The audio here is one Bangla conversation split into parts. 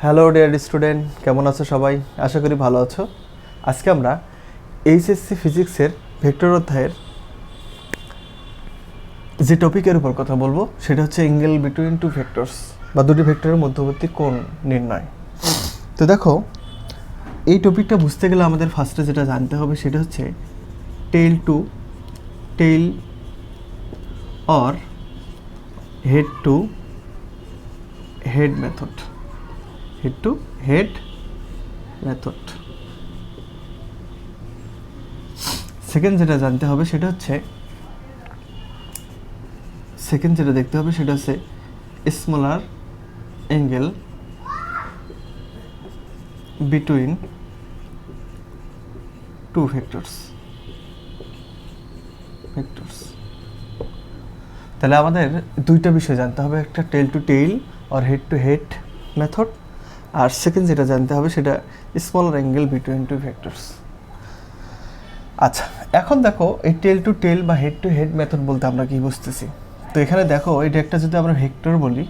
হ্যালো ডিয়ার স্টুডেন্ট, কেমন আছো সবাই? আশা করি ভালো আছো। আজকে আমরা এইচএসসি ফিজিক্সের ভেক্টর অধ্যায়ের যে টপিকের উপর কথা বলবো সেটা হচ্ছে অ্যাঙ্গেল বিটুইন টু ভেক্টরস বা দুটি ভেক্টরের মধ্যবর্তী কোণ নির্ণয়। তো দেখো, এই টপিকটা বুঝতে গেলে আমাদের ফার্স্টে যেটা জানতে হবে সেটা হচ্ছে tail to tail or head to head method. Head to head method. Second যেটা জানতে হবে সেটা হচ্ছে যেটা দেখতে হবে সেটা হচ্ছে smaller angle between two vectors. তাহলে আমাদের দুইটা বিষয় জানতে হবে, একটা টেইল টু টেইল আর হেড টু হেড মেথড, আর সেকেন্ড যেটা জানতে হবে সেটা smaller angle between two vectors. আচ্ছা, এখন দেখো এই টেল টু টেল বা হেড টু হেড মেথড বলতে আমরা কি বুঝতেছি। তো এখানে দেখো, এটা একটা যদি আমরা ভেক্টর বলি,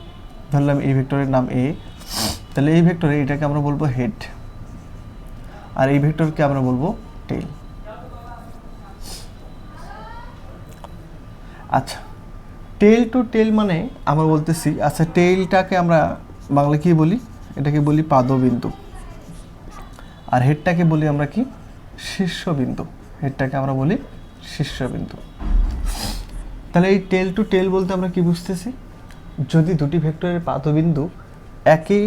ধরলাম এই ভেক্টরের নাম এ, তাহলে এই ভেক্টরে এটাকে আমরা বলবো হেড আর এই ভেক্টরকে আমরা বলবো টেল। আচ্ছা, টেল টু টেল মানে আমরা বলতেছি, আচ্ছা টেলটাকে আমরা বাংলা কি বলি? এটাকে বলি পাদবিন্দু, আর হেডটাকে বলি আমরা কি? শীর্ষবিন্দু। হেডটাকে আমরা বলি শীর্ষবিন্দু। তাহলে এই টেল টু টেল বলতে আমরা কি বুঝতেছি? যদি দুটি ভেক্টরের পাদবিন্দু একই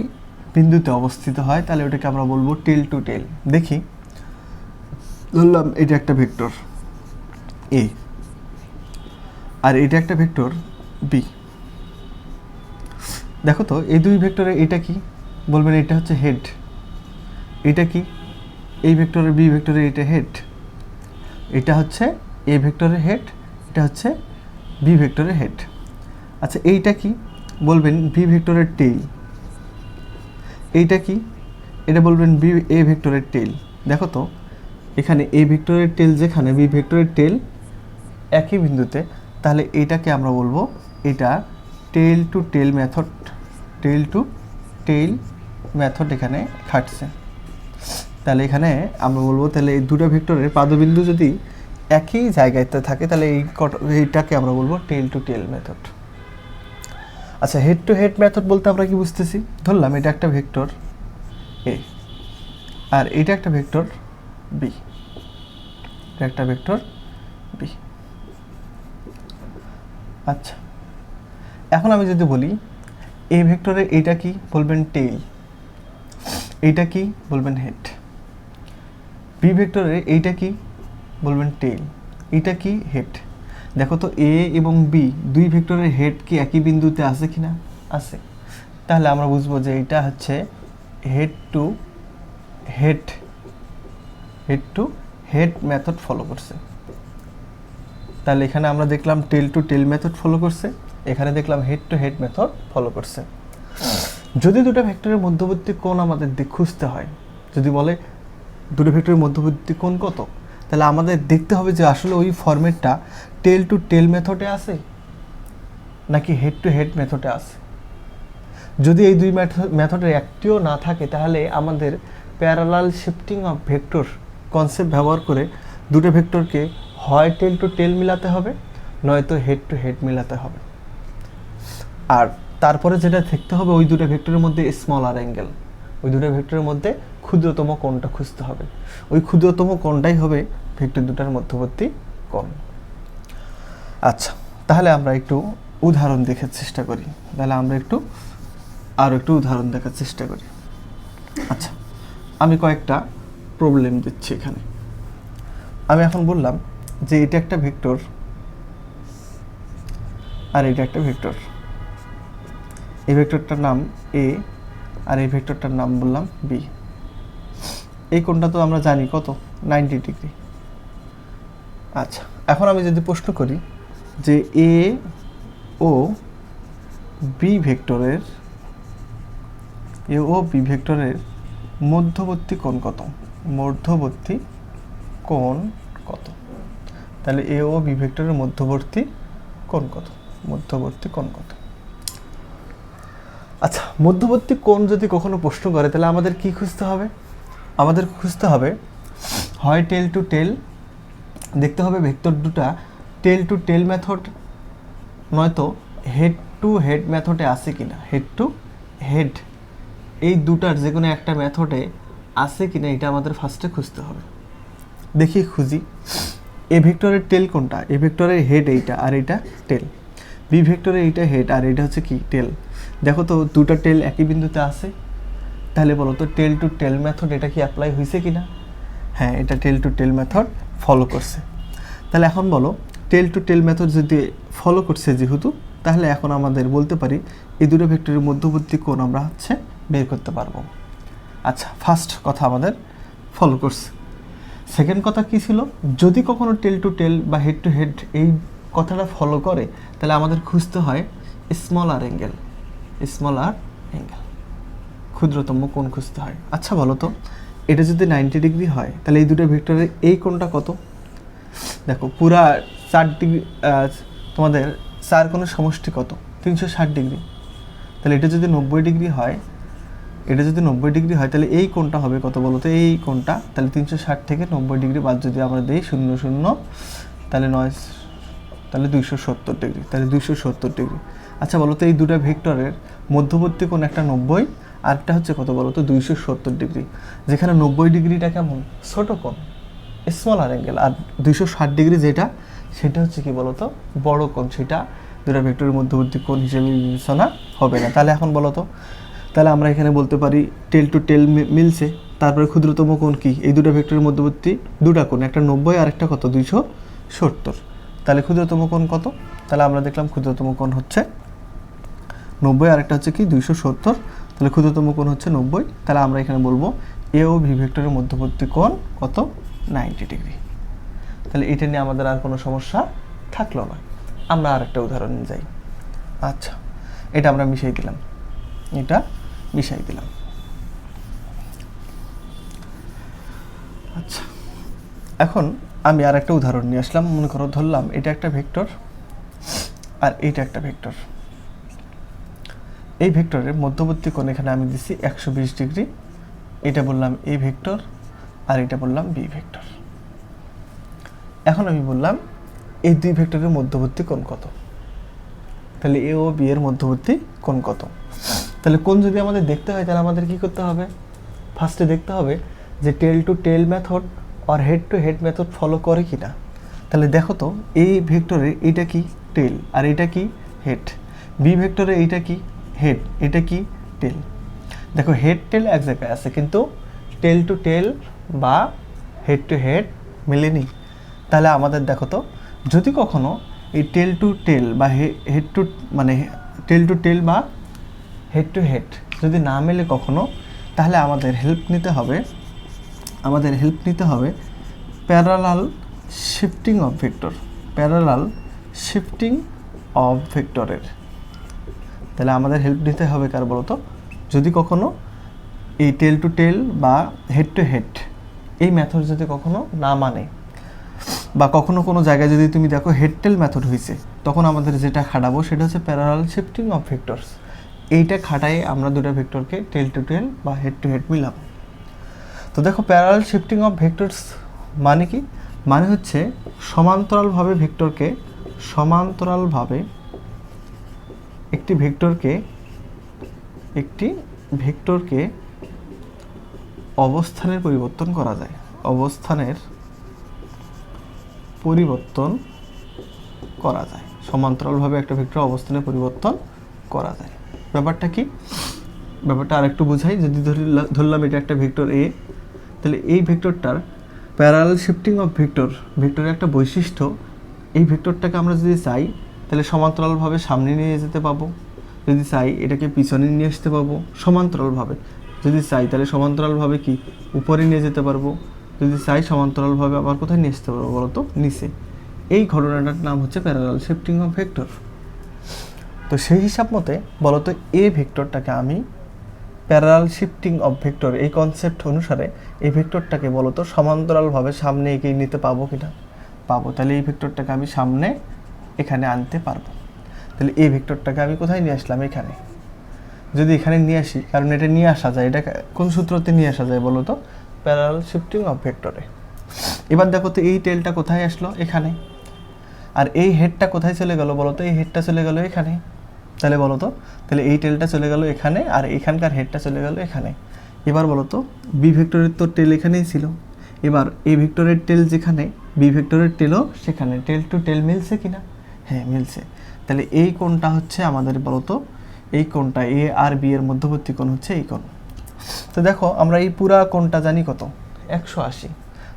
বিন্দুতে অবস্থিত হয় তাহলে ওটাকে আমরা বলবো টেল টু টেল। দেখি, ধরলাম এটা একটা ভেক্টর এ আর এটা একটা ভেক্টর বি। দেখো তো, এই দুই ভেক্টরে এটা কি বলবেন? এটা হচ্ছে হেড। এটা কি? এই ভেক্টরের বি ভেক্টরে এটা হেড। এটা হচ্ছে এ ভেক্টরের হেড, এটা হচ্ছে বি ভেক্টরের হেড। আচ্ছা, এইটা কি বলবেন? বি ভেক্টরের টেইল। এইটা কি? এটা বলবেন বি এ ভেক্টরের টেইল। দেখো তো, এখানে এ ভেক্টরের টেইল যেখানে, বি ভেক্টরের টেইল একই বিন্দুতে, তাহলে এটাকে আমরা বলবো এটা tail to tail method. Tail to tail method এখানে খাটছে। তাহলে এখানে আমরা বলবো, তাহলে এই দুটো ভেক্টরের পাদবিন্দু যদি একই জায়গাতে থাকে তাহলে এইটাকে আমরা বলবো টেইল টু টেইল মেথড। আচ্ছা, হেড টু হেড মেথড বলতে আমরা কি বুঝতেছি? ধরলাম এটা একটা ভেক্টর এ আর এটা একটা ভেক্টর বি। এটা একটা ভেক্টর বি। আচ্ছা, এখন আমি যদি বলি এ ভেক্টরে এটা কি বলবেন? টেইল। এইটা কি বলবেন? হেড। বি ভেক্টরে এইটা কি বলবেন? টেইল। এটা কি? হেড। দেখো তো, এ এবং বি দুই ভেক্টরের হেড কি একই বিন্দুতে আছে কিনা? আছে। তাহলে আমরা বুঝবো যে এটা হচ্ছে head to head, head to head method follow করছে। তাহলে এখানে আমরা দেখলাম টেল টু টেল মেথড ফলো করছে, এখানে দেখলাম head to head method follow করছে। যদি দুটো ভেক্টরের মধ্যবর্তী কোণ আমাদের খুঁজতে হয়, যদি বলে দুটো ভেক্টরের মধ্যবর্তী কোণ কত, তাহলে আমাদের দেখতে হবে যে আসলে ওই ফরম্যাটটা টেল টু টেল মেথডে আছে নাকি হেড টু হেড মেথডে আছে। যদি এই দুই মেথডের একটিও না থাকে তাহলে আমাদের parallel shifting of vector concept ব্যবহার করে দুটো ভেক্টরকে হয় টেল টু টেল মিলাতে হবে, নয়তো হেড টু হেড মিলাতে হবে। আর তারপরে যেটা দেখতে হবে, ওই দুটো ভেক্টরের মধ্যে স্মলার অ্যাঙ্গেল, ওই দুটো ভেক্টরের মধ্যে ক্ষুদ্রতম কোণটা খুঁজতে হবে। ওই ক্ষুদ্রতম কোণটাই হবে ভেক্টর দুটার মধ্যবর্তী কোণ। আচ্ছা, তাহলে আমরা একটু উদাহরণ দেখার চেষ্টা করি। তাহলে আমরা আরও একটু উদাহরণ দেখার চেষ্টা করি। আচ্ছা, আমি কয়েকটা প্রবলেম দিচ্ছি এখানে। আমি এখন বললাম যে এটা একটা ভেক্টর আর এটা একটা ভেক্টর। এই ভেক্টরটার নাম এ আর এই ভেক্টরটার নাম বললাম বি। এই কোণটা তো আমরা জানি কত, 90 ডিগ্রি। আচ্ছা, এখন আমি যদি প্রশ্ন করি যে এ ও বি ভেক্টরের মধ্যবর্তী কোণ কত? মধ্যবর্তী কোণ কত? তাহলে এ ও বি ভেক্টরের মধ্যবর্তী কোণ কত? মধ্যবর্তী কোণ কত? আচ্ছা, মধ্যবর্তী কোণ যদি কখনো প্রশ্ন করে তাহলে আমাদের কি খুঁজতে হবে? আমাদের খুঁজতে হবে হয় টেল টু টেল, দেখতে হবে ভেক্টর দুটা টেল টু টেল মেথড নয়তো হেড টু হেড মেথডে আছে কিনা। হেড টু হেড এই দুটার যে কোনো একটা মেথডে আছে কিনা এটা আমাদের ফার্স্টে খুঁজতে হবে। দেখি খুঁজি, এ ভেক্টরের টেল কোনটা? এ ভেক্টরের হেড এইটা আর এইটা টেল। বি ভেক্টরের এইটা হেড আর এটা হচ্ছে কি টেল। দেখো তো দুটা টেল একই বিন্দুতে আছে, তাহলে বলো তো টেল টু টেল মেথড এটা কি অ্যাপ্লাই হয়েছে কিনা? হ্যাঁ, এটা টেল টু টেল মেথড ফলো করছে। তাহলে এখন বলো টেল টু টেল মেথড যদি ফলো করছে যেহেতু, তাহলে এখন আমাদের বলতে পারি এই দুটো ভেক্টরের মধ্যবর্তী কোণ আমরা হচ্ছে বের করতে পারবো। আচ্ছা, ফার্স্ট কথা আমাদের ফলো করছে। সেকেন্ড কথা কি ছিল? যদি কখনো টেল টু টেল বা হেড টু হেড এই কথাটা ফলো করে তাহলে আমাদের খুঁজতে হয় স্মলার অ্যাঙ্গেল। স্মলার অ্যাঙ্গেল, ক্ষুদ্রতম কোণ খুঁজতে হয়। আচ্ছা বলো তো এটা যদি 90 ডিগ্রি হয় তাহলে এই দুটো ভেক্টরের এই কোণটা কত? দেখো পুরা 4 ডিগ্রি, তোমাদের 4 কোণের সমষ্টি কত? 360 ডিগ্রি। তাহলে এটা যদি 90 ডিগ্রি হয়, এটা যদি 90 ডিগ্রি হয় তাহলে এই কোণটা হবে কত বলো তো? এই কোণটা তাহলে 360 থেকে 90 ডিগ্রি বাদ যদি আমরা দিই 0 0 তাহলে 9, তাহলে 270 ডিগ্রি। তাহলে 270 ডিগ্রি। আচ্ছা বলো তো এই দুটো ভেক্টরের মধ্যবর্তী কোণ একটা 90 আর একটা হচ্ছে কত বলো তো? 270 ডিগ্রি। যেখানে 90 ডিগ্রিটা কেমন? ছোট কোণ, স্মলার অ্যাঙ্গেল, আর 260 ডিগ্রি যেটা সেটা হচ্ছে কি বলো তো? বড় কোণ। সেটা দুটো ভেক্টরের মধ্যবর্তী কোণ হিসেবে বিবেচনা হবে না। তাহলে এখন বলো তো, তাহলে আমরা এখানে বলতে পারি টেল টু টেল মিলছে। তারপরে ক্ষুদ্রতম কোণ কি? এই দুটো ভেক্টরের মধ্যবর্তী দুটা কোণ, একটা 90 আর একটা কত? 270। তাহলে ক্ষুদ্রতম কোণ কত? তাহলে আমরা দেখলাম ক্ষুদ্রতম কোণ হচ্ছে 90 আর একটা হচ্ছে কি 270। তাহলে ক্ষুদ্রতম কোণ হচ্ছে 90। তাহলে আমরা এখানে বলবো এ ও ভি ভেক্টরের মধ্যবর্তী কোণ কত? 90 ডিগ্রি। তাহলে এটা নিয়ে আমাদের আর কোনো সমস্যা থাকলো না। আমরা আর একটা উদাহরণ যাই। আচ্ছা, এটা আমরা মিশাই দিলাম, এটা মিশাই দিলাম। আচ্ছা, এখন আমি আর একটা উদাহরণ নিয়ে আসলাম। মনে করো ধরলাম এটা একটা ভেক্টর আর এইটা একটা ভেক্টর। এই ভেক্টরের মধ্যবর্তী কোণ এখানে আমি দিছি 120 ডিগ্রি। এটা বললাম এ ভেক্টর আর এটা বললাম বি ভেক্টর। এখন আমি বললাম এই দুই ভেক্টরের মধ্যবর্তী কোণ কত? তাহলে এ ও বি এর মধ্যবর্তী কোণ কত? তাহলে কোণ যদি আমাদের দেখতে হয় তাহলে আমাদের কি করতে হবে? ফার্স্টে দেখতে হবে যে টেল টু টেল মেথড আর head to head method follow করে কি না। তাহলে দেখো তো এই ভেক্টরে এইটা কি? টেল আর এটা কি? হেড। বি ভেক্টরে এইটা কি? হেড, এটা কি? টেল। দেখো হেড টেল এক জায়গায় আছে কিন্তু টেল টু টেল বা হেড টু হেড মেলেনি। তাহলে আমাদের দেখো তো যদি কখনো এই টেল টু টেল বা হেড টু মানে টেল টু টেল বা হেড টু হেড যদি না মেলে কখনো, তাহলে আমাদের হেল্প নিতে হবে parallel shifting of vector. Parallel shifting of ভেক্টরের। তাহলে আমাদের হেল্প নিতে হবে কার বলতো? যদি কখনো এই টেল টু টেল বা হেড টু হেড এই মেথড যদি কখনো না মানে, বা কখনো কোনো জায়গায় যদি তুমি দেখো হেড টেল মেথড হয়েছে, তখন আমাদের যেটা খাটাবো সেটা হচ্ছে প্যারালাল শিফটিং অফ ভেক্টরস। এইটা খাটাই আমরা দুটো ভেক্টরকে টেল টু টেল বা হেড টু হেড মিলাবো। তো দেখো প্যারালাল শিফটিং অফ ভেক্টরস মানে কি? মানে হচ্ছে সমান্তরালভাবে একটি ভেক্টরকে অবস্থানের পরিবর্তন করা যায়। সমান্তরালভাবে একটা ভেক্টর অবস্থানের পরিবর্তন করা যায়। ব্যাপারটা কি? ব্যাপারটা আরেকটু বোঝাই। যদি ধরলাম এটা একটা ভেক্টর এ, তাহলে এই ভেক্টরটার প্যারালাল শিফটিং অফ ভেক্টরের একটা বৈশিষ্ট্য, এই ভেক্টরটাকে আমরা যদি চাই তাহলে সমান্তরালভাবে সামনে নিয়ে যেতে পাবো, যদি চাই এটাকে পিছনে নিয়ে আসতে পাবো সমান্তরালভাবে, যদি চাই তাহলে সমান্তরালভাবে কি উপরে নিয়ে যেতে পারবো, যদি চাই সমান্তরালভাবে আবার কোথায় নিয়ে আসতে পারবো বলো তো? নিচে। এই ঘটনাটার নাম হচ্ছে প্যারালাল শিফটিং অফ ভেক্টর। তো সেই হিসাব মতে বলো তো এ ভেক্টরটাকে আমি প্যারালাল শিফটিং অফ ভেক্টর এই কনসেপ্ট অনুসারে এই ভেক্টরটাকে বলো তো সমান্তরালভাবে সামনে এগিয়ে নিতে পাবো কিনা? পাবো। তাহলে এই ভেক্টরটাকে আমি সামনে এখানে আনতে পারবো। তাহলে এই ভেক্টরটাকে আমি কোথায় নিয়ে আসলাম? এখানে। যদি এখানে নিয়ে আসি, কারণ এটা নিয়ে আসা যায়, এটা কোন সূত্রতে নিয়ে আসা যায় বলো তো? প্যারালাল শিফটিং অফ ভেক্টরে। এবার দেখো তো এই টেলটা কোথায় আসলো? এখানে। আর এই হেডটা কোথায় চলে গেল বলো তো? এই হেডটা চলে গেল এখানে। তাহলে বলো তো, তাহলে এই টেলটা চলে গেল এখানে আর এখানকার হেডটা চলে গেল এখানে। এবার বলো তো, বি ভেক্টরের তো টেল এখানেই ছিল, এবার এ ভেক্টরের টেল যেখানে, বি ভেক্টরের টেলও সেখানে, টেল টু টেল মিলছে কিনা? হ্যাঁ মিলছে। তাহলে এই কোণটা হচ্ছে আমাদের বলো তো, এই কোণটা এ আর বি এর মধ্যবর্তী কোণ হচ্ছে এই কোণ। তো দেখো আমরা এই পুরা কোণটা জানি কত? 180।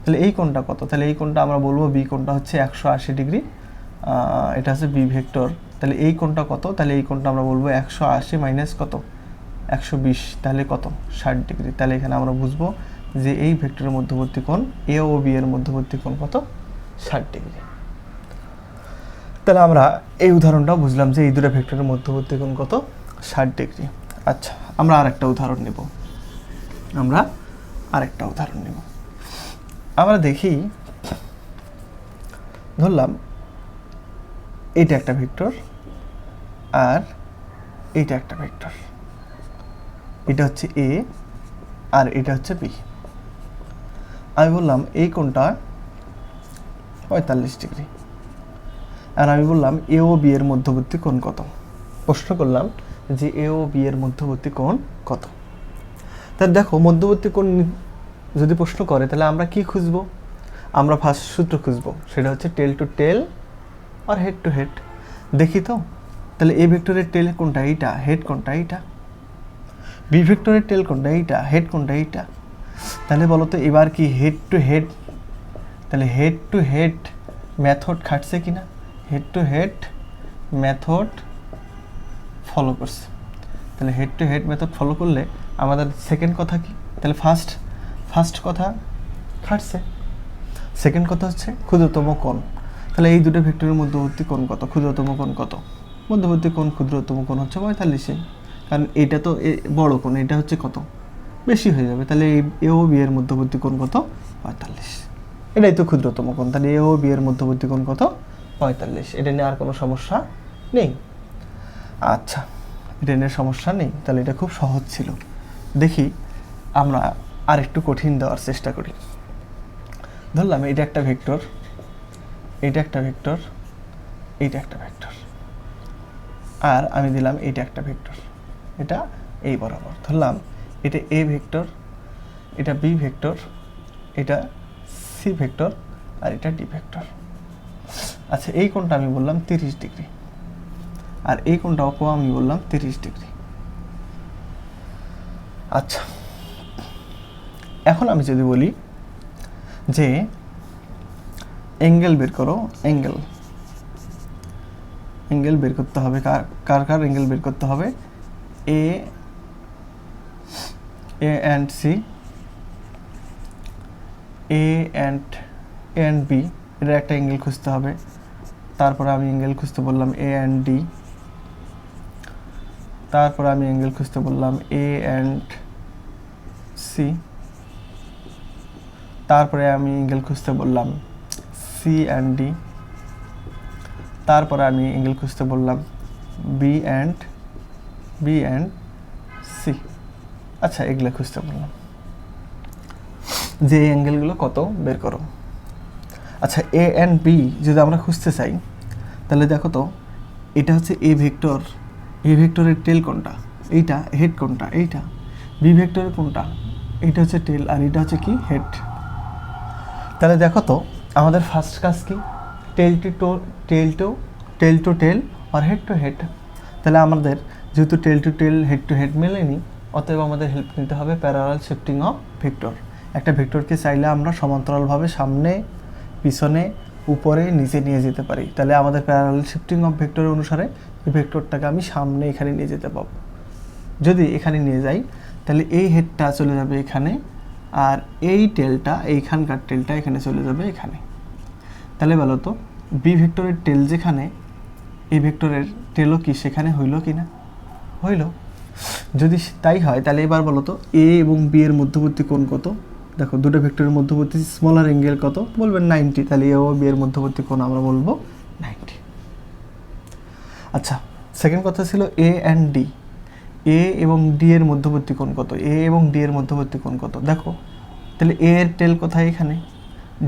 তাহলে এই কোণটা কত? তাহলে এই কোণটা আমরা বলবো বি কোণটা হচ্ছে 180 ডিগ্রি, এটা হচ্ছে বি ভেক্টর। তাহলে এই কোণটা কত? তাহলে এই কোণটা আমরা বলবো 180 মাইনাস কত? 120, তাহলে কত? 60 ডিগ্রি। তাহলে এখানে আমরা বুঝবো যে এই ভেক্টরের মধ্যবর্তী কোণ এ ও বি এর মধ্যবর্তী কোণ কত? 60 ডিগ্রি। তাহলে আমরা এই উদাহরণটাও বুঝলাম যে এই দুটো ভেক্টরের মধ্যবর্তী কোণ কত? 60 ডিগ্রি। আচ্ছা, আমরা আরেকটা উদাহরণ নেব। আমরা দেখি, ধরলাম এটা একটা ভেক্টর আর এইটা একটা ভেক্টর, এটা হচ্ছে এ আর এটা হচ্ছে বি। আমি বললাম এই কোণটা 45 ডিগ্রি, আর আমি বললাম এ ও বি এর মধ্যবর্তী কোণ কত? প্রশ্ন করলাম যে এ ও বি এর মধ্যবর্তী কোণ কত? তাহলে দেখো, মধ্যবর্তী কোণ যদি প্রশ্ন করে তাহলে আমরা কি খুঁজবো? আমরা ফার্স্ট সূত্র খুঁজবো, সেটা হচ্ছে টেল টু টেল আর হেড টু হেড। দেখি তো, তাহলে এ ভেক্টরের টেল কোনটা? এইটা। হেড কোনটা? এইটা। বি ভেক্টরের টেল কোনটা? এইটা। হেড কোনটা? এইটা। তাহলে বলো তো এবার কি হেড টু হেড, তাহলে হেড টু হেড মেথড খাটছে কিনা? Head to head method follow করছে। তাহলে head to head method follow করলে আমাদের সেকেন্ড কথা কি? তাহলে ফার্স্ট কথা খাটছে, সেকেন্ড কথা হচ্ছে ক্ষুদ্রতম কোণ। তাহলে এই দুটো ভেক্টরের মধ্যবর্তী কোণ কত? ক্ষুদ্রতম কোণ কত? মধ্যবর্তী কোণ ক্ষুদ্রতম কোণ হচ্ছে 45, কারণ এটা তো বড় কোণ, এটা হচ্ছে কত? বেশি হয়ে যাবে। তাহলে এ ও বি এর মধ্যবর্তী কোণ কত? 45। এটাই তো ক্ষুদ্রতম কোণ। তাহলে এ ও বি এর মধ্যবর্তী কোণ কত? 45। এটা নিয়ে আর কোনো সমস্যা নেই। আচ্ছা, এটা নিয়ে সমস্যা নেই, তাহলে এটা খুব সহজ ছিল। দেখি আমরা আর একটু কঠিন দেওয়ার চেষ্টা করি। ধরলাম এটা একটা ভেক্টর, এটা একটা ভেক্টর, এইটা একটা ভেক্টর, আর আমি দিলাম এইটা একটা ভেক্টর, এটা এই বরাবর। ধরলাম এটা এ ভেক্টর, এটা বি ভেক্টর, এটা সি ভেক্টর, আর এটা ডি ভেক্টর। আচ্ছা, এই কোণটা আমি বললাম 30 ডিগ্রি, আর এই কোণটাও আমি বললাম 30 ডিগ্রি। আচ্ছা, এখন আমি যদি বলি যে অ্যাঙ্গেল বের করো, অ্যাঙ্গেল বের করতে হবে, কার অ্যাঙ্গেল বের করতে হবে? A and C, A and B, এটার একটা অ্যাঙ্গেল খুঁজতে হবে। তারপরে আমি অ্যাঙ্গেল খুঁজতে বললাম এ অ্যান্ড ডি, তারপরে আমি অ্যাঙ্গেল খুঁজতে বললাম এ অ্যান্ড সি, তারপরে আমি অ্যাঙ্গেল খুঁজতে বললাম সি অ্যান্ড ডি, তারপরে আমি অ্যাঙ্গেল খুঁজতে বললাম বি অ্যান্ড সি। আচ্ছা, এগুলো খুঁজতে বললাম যে এই অ্যাঙ্গেলগুলো কত বের করো। আচ্ছা, এ অ্যান্ড বি যদি আমরা খুঁজতে চাই তাহলে দেখো তো, এটা হচ্ছে এ ভেক্টর, এ ভেক্টরের টেল কোনটা? এইটা। হেড কোনটা? এইটা। বি ভেক্টরের কোনটা? এইটা হচ্ছে টেল, আর এটা হচ্ছে কি? হেড। তাহলে দেখো তো আমাদের ফার্স্ট কাজ কি? টেল টু টেল আর হেড টু হেড। তাহলে আমাদের যেহেতু tail to tail head to head মেলেনি, অতএব আমাদের হেল্প নিতে হবে প্যারালাল শিফটিং অফ ভেক্টর। একটা ভেক্টরকে চাইলে আমরা সমান্তরালভাবে সামনে, পিছনে, উপরে, নিচে নিয়ে যেতে পারি। তাহলে আমাদের প্যারালাল শিফটিং অফ ভেক্টরের অনুসারে এই ভেক্টরটাকে আমি সামনে এখানে নিয়ে যেতে পারবো। যদি এখানে নিয়ে যাই তাহলে এই হেডটা চলে যাবে এখানে, আর এই টেলটা, এইখানকার টেলটা এখানে চলে যাবে এখানে। তাহলে বলো তো, বি ভেক্টরের টেল যেখানে, এই ভেক্টরের টেলও কি সেখানে হইল কি না? হইল। যদি তাই হয় তাহলে এবার বলো তো এ এবং বি এর মধ্যবর্তী কোণ কত? দেখো, দুটো ভেক্টরের মধ্যবর্তী স্মলার অ্যাঙ্গেল কত? বলবেন 90। তাহলে এ ও বি এর মধ্যবর্তী কোণ আমরা বলবো 90। আচ্ছা, সেকেন্ড কথা ছিল এ অ্যান্ড ডি। এ এবং ডি এর মধ্যবর্তী কোণ কত, এ এবং ডি এর মধ্যবর্তী কোণ কত, দেখো তাহলে এ এর টেল কোথায় এখানে,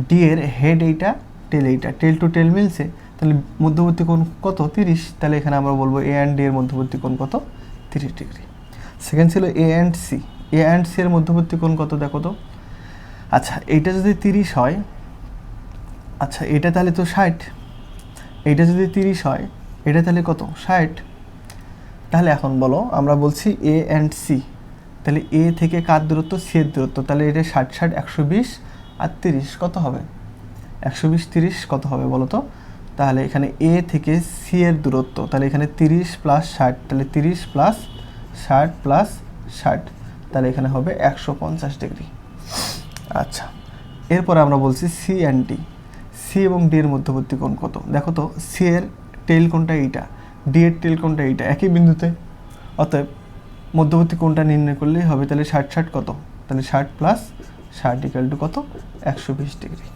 ডি এর হেড এইটা, টেল এইটা, টেল টু টেল মিলছে, তাহলে মধ্যবর্তী কোণ কত 30, তাহলে এখানে আমরা বলবো এ অ্যান্ড ডি এর মধ্যবর্তী কোণ কত 30 ডিগ্রি। সেকেন্ড ছিল A and C, A and C এর মধ্যবর্তী কোণ কত দেখো তো। আচ্ছা এইটা যদি 30 হয়, আচ্ছা এটা তাহলে তো 60, এইটা যদি 30 হয় এটা তাহলে কত 60। তাহলে এখন বলো আমরা বলছি এ অ্যান্ড সি, তাহলে এ থেকে কার দূরত্ব, সি এর দূরত্ব, তাহলে এটা 60 60 120 আর 30 কত হবে 120 30 কত হবে বলো তো। তাহলে এখানে এ থেকে সি এর দূরত্ব, তাহলে এখানে 30 প্লাস 60, তাহলে 30 প্লাস 60 প্লাস 60, তাহলে এখানে হবে 150 ডিগ্রি। আচ্ছা এরপরে আমরা বলছি সি অ্যান্ড ডি, সি এবং ডি এর মধ্যবর্তী কোণ কত, দেখো তো সি এর টেল কোণটা এইটা, ডি এর টেল কোণটা এইটা, একই বিন্দুতে, অতএব মধ্যবর্তী কোণটা নির্ণয় করলেই হবে। তাহলে 60 60 কত, তাহলে 60 প্লাস 60 ইকুয়াল টু কত 120 ডিগ্রি।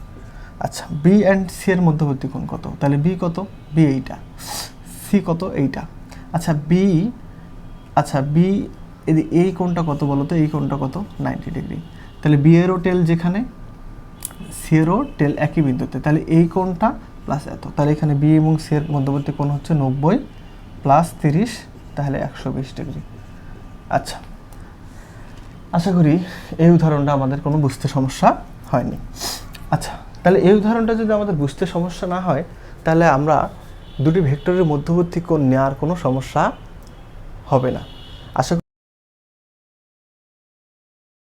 আচ্ছা বি অ্যান্ড সি এর মধ্যবর্তী কোণ কত, তাহলে বি কত, বি এইটা, সি কত এইটা। আচ্ছা বি, আচ্ছা বি এই কোণটা কত বলো তো, এই কোণটা কত 90 ডিগ্রি, তাহলে বি এরও টেল যেখানে, সি এরও টেল একই বিন্দুতে, তাহলে এই কোণটা প্লাস এত, তাহলে এখানে বি এবং সি এর মধ্যবর্তী কোণ হচ্ছে 90 প্লাস 30, তাহলে 120 ডিগ্রি। আচ্ছা আশা করি এই উদাহরণটা আমাদের কোনো বুঝতে সমস্যা হয়নি। আচ্ছা তাহলে এই উদাহরণটা যদি আমাদের বুঝতে সমস্যা না হয়, তাহলে আমরা দুটি ভেক্টরের মধ্যবর্তী কোণ নেওয়ার কোনো সমস্যা হবে না। আশা